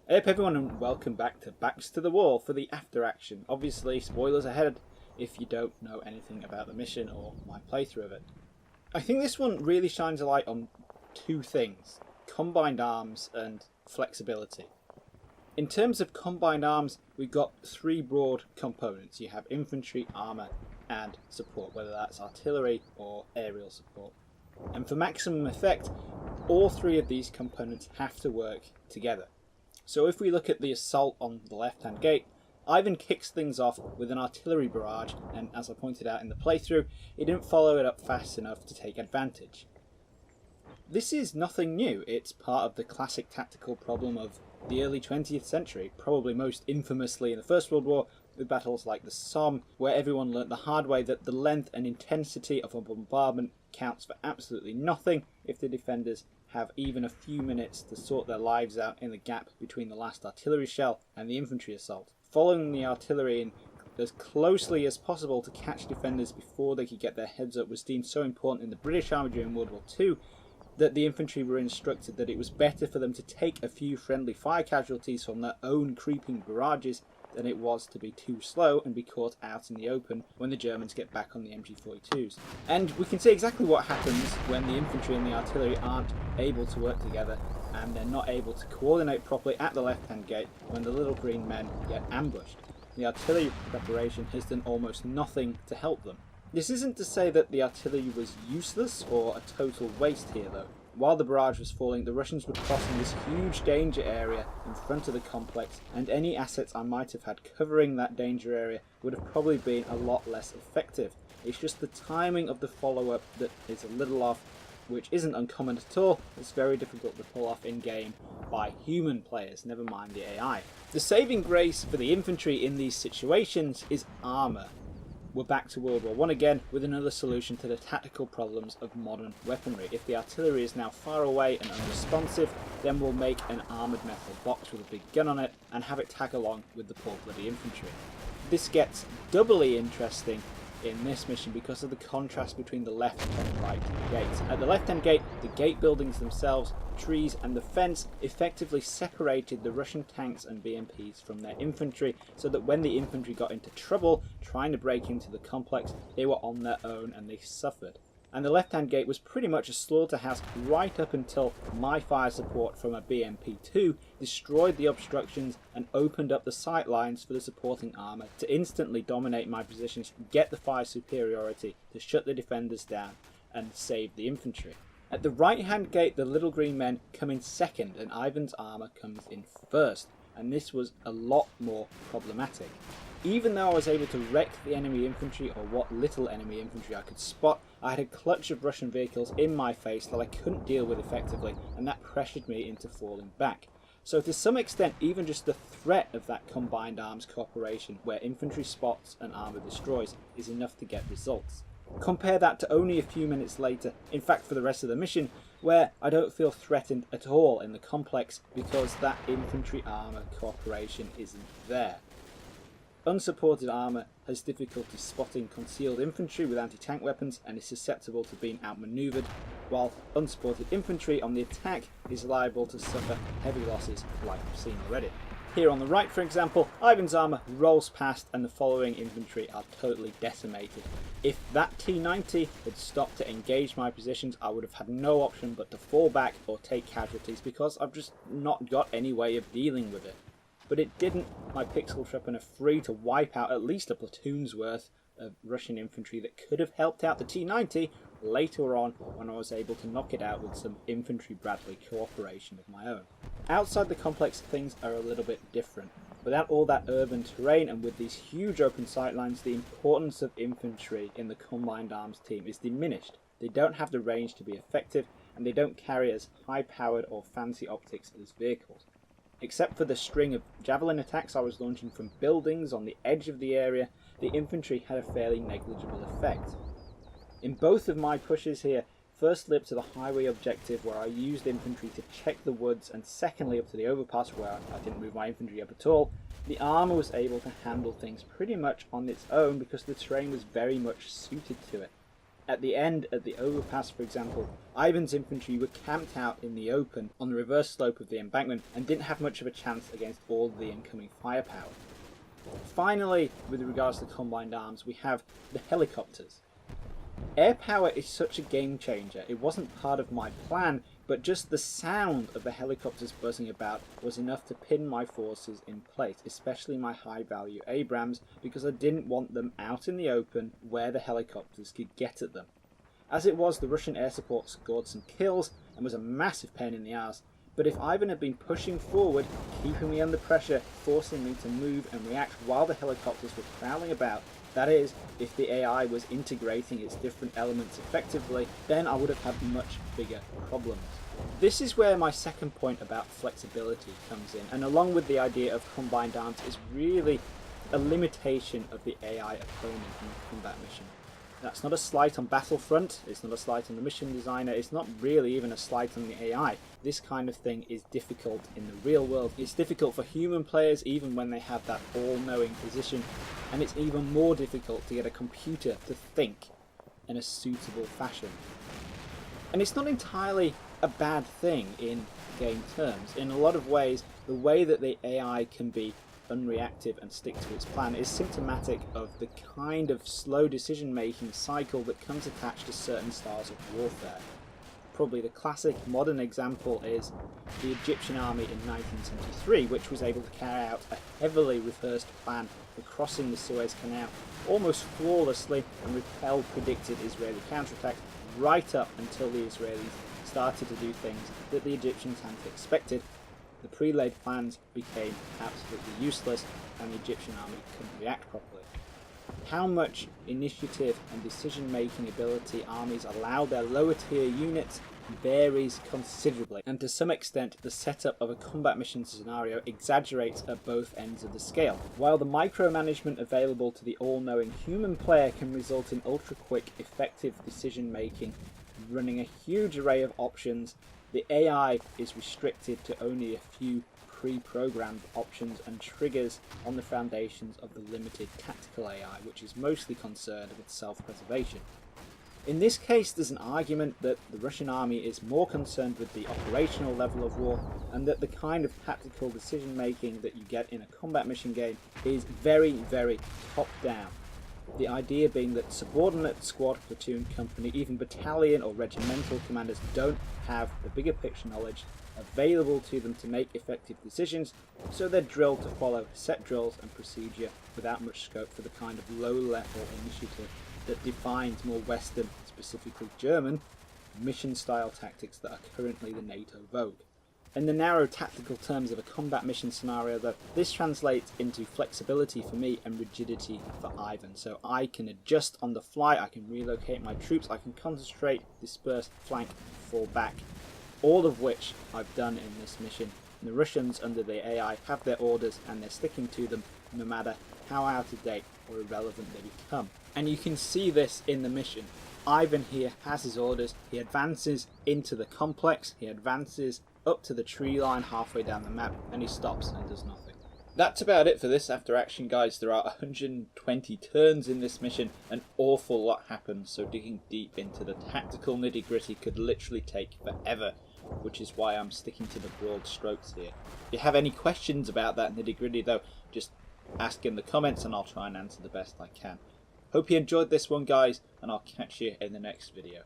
Hey up everyone and welcome back to Backs to the Wall for the after action. Obviously, spoilers ahead if you don't know anything about the mission or my playthrough of it. I think this one really shines a light on two things: combined arms and flexibility. In terms of combined arms, we've got three broad components. You have infantry, armour and support, whether that's artillery or aerial support. And for maximum effect, all three of these components have to work together. So if we look at the assault on the left-hand gate, Ivan kicks things off with an artillery barrage, and as I pointed out in the playthrough, he didn't follow it up fast enough to take advantage. This is nothing new. It's part of the classic tactical problem of the early 20th century, probably most infamously in the First World War, with battles like the Somme, where everyone learnt the hard way that the length and intensity of a bombardment counts for absolutely nothing if the defenders have even a few minutes to sort their lives out in the gap between the last artillery shell and the infantry assault. Following the artillery in as closely as possible to catch defenders before they could get their heads up was deemed so important in the British Army during World War II that the infantry were instructed that it was better for them to take a few friendly fire casualties from their own creeping barrages than it was to be too slow and be caught out in the open when the Germans get back on the MG42s. And we can see exactly what happens when the infantry and the artillery aren't able to work together and they're not able to coordinate properly at the left-hand gate when the little green men get ambushed. The artillery preparation has done almost nothing to help them. This isn't to say that the artillery was useless or a total waste here though. While the barrage was falling, the Russians were crossing this huge danger area in front of the complex, and any assets I might have had covering that danger area would have probably been a lot less effective. It's just the timing of the follow-up that is a little off, which isn't uncommon at all. It's very difficult to pull off in-game by human players, never mind the AI. The saving grace for the infantry in these situations is armour. We're back to World War I again with another solution to the tactical problems of modern weaponry. If the artillery is now far away and unresponsive, then we'll make an armoured metal box with a big gun on it and have it tag along with the poor bloody infantry. This gets doubly interesting in this mission because of the contrast between the left and right gates. At the left hand gate, the gate buildings themselves, trees and the fence effectively separated the Russian tanks and BMPs from their infantry, so that when the infantry got into trouble trying to break into the complex, they were on their own and they suffered. And the left hand gate was pretty much a slaughterhouse right up until my fire support from a BMP-2 destroyed the obstructions and opened up the sight lines for the supporting armour to instantly dominate my positions, get the fire superiority to shut the defenders down and save the infantry. At the right hand gate, the little green men come in second and Ivan's armour comes in first, and this was a lot more problematic. Even though I was able to wreck the enemy infantry, or what little enemy infantry I could spot, I had a clutch of Russian vehicles in my face that I couldn't deal with effectively, and that pressured me into falling back. So to some extent, even just the threat of that combined arms cooperation, where infantry spots and armour destroys, is enough to get results. Compare that to only a few minutes later, in fact for the rest of the mission, where I don't feel threatened at all in the complex because that infantry armour cooperation isn't there. Unsupported armour has difficulty spotting concealed infantry with anti-tank weapons and is susceptible to being outmanoeuvred, while unsupported infantry on the attack is liable to suffer heavy losses like we've seen already. Here on the right, for example, Ivan's armour rolls past and the following infantry are totally decimated. If that T-90 had stopped to engage my positions, I would have had no option but to fall back or take casualties because I've just not got any way of dealing with it. But it didn't. My pixel Treppen are free to wipe out at least a platoon's worth of Russian infantry that could have helped out the T-90 later on when I was able to knock it out with some infantry Bradley cooperation of my own. Outside the complex, things are a little bit different. Without all that urban terrain and with these huge open sightlines, the importance of infantry in the combined arms team is diminished. They don't have the range to be effective, and they don't carry as high-powered or fancy optics as vehicles. Except for the string of javelin attacks I was launching from buildings on the edge of the area, the infantry had a fairly negligible effect. In both of my pushes here, firstly up to the highway objective where I used infantry to check the woods, and secondly up to the overpass where I didn't move my infantry up at all, the armour was able to handle things pretty much on its own because the terrain was very much suited to it. At the end, at the overpass for example, Ivan's infantry were camped out in the open on the reverse slope of the embankment and didn't have much of a chance against all the incoming firepower. Finally, with regards to combined arms, we have the helicopters. Air power is such a game changer. It wasn't part of my plan, but just the sound of the helicopters buzzing about was enough to pin my forces in place, especially my high value Abrams, because I didn't want them out in the open where the helicopters could get at them. As it was, the Russian air support scored some kills and was a massive pain in the arse, but if Ivan had been pushing forward, keeping me under pressure, forcing me to move and react while the helicopters were prowling about, that is, if the AI was integrating its different elements effectively, then I would have had much bigger problems. This is where my second point about flexibility comes in, and along with the idea of combined arms is really a limitation of the AI opponent in the combat mission. That's not a slight on Battlefront, it's not a slight on the mission designer, it's not really even a slight on the AI. This kind of thing is difficult in the real world. It's difficult for human players even when they have that all-knowing position, and it's even more difficult to get a computer to think in a suitable fashion. And it's not entirely a bad thing in game terms. In a lot of ways, the way that the AI can be unreactive and stick to its plan is symptomatic of the kind of slow decision making cycle that comes attached to certain styles of warfare. Probably the classic modern example is the Egyptian army in 1973, which was able to carry out a heavily rehearsed plan for crossing the Suez Canal almost flawlessly and repel predicted Israeli counterattacks right up until the Israelis started to do things that the Egyptians hadn't expected. The pre-laid plans became absolutely useless and the Egyptian army couldn't react properly. How much initiative and decision-making ability armies allow their lower tier units varies considerably, and to some extent the setup of a combat mission scenario exaggerates at both ends of the scale. While the micromanagement available to the all-knowing human player can result in ultra-quick, effective decision-making, running a huge array of options, the AI is restricted to only a few pre-programmed options and triggers on the foundations of the limited tactical AI, which is mostly concerned with self-preservation. In this case, there's an argument that the Russian army is more concerned with the operational level of war, and that the kind of tactical decision-making that you get in a combat mission game is very, very top-down. The idea being that subordinate squad, platoon, company, even battalion or regimental commanders don't have the bigger picture knowledge available to them to make effective decisions, so they're drilled to follow set drills and procedure without much scope for the kind of low-level initiative that defines more Western, specifically German, mission-style tactics that are currently the NATO vogue. In the narrow tactical terms of a combat mission scenario though, this translates into flexibility for me and rigidity for Ivan, so I can adjust on the fly, I can relocate my troops, I can concentrate, disperse, flank, fall back, all of which I've done in this mission. And the Russians under the AI have their orders and they're sticking to them no matter how out of date or irrelevant they become. And you can see this in the mission. Ivan here has his orders, he advances into the complex, he advances up to the tree line halfway down the map, and he stops and does nothing. That's about it for this after action, guys. There are 120 turns in this mission, an awful lot happens, so digging deep into the tactical nitty gritty could literally take forever, which is why I'm sticking to the broad strokes here. If you have any questions about that nitty gritty though, just ask in the comments and I'll try and answer the best I can. Hope you enjoyed this one, guys, and I'll catch you in the next video.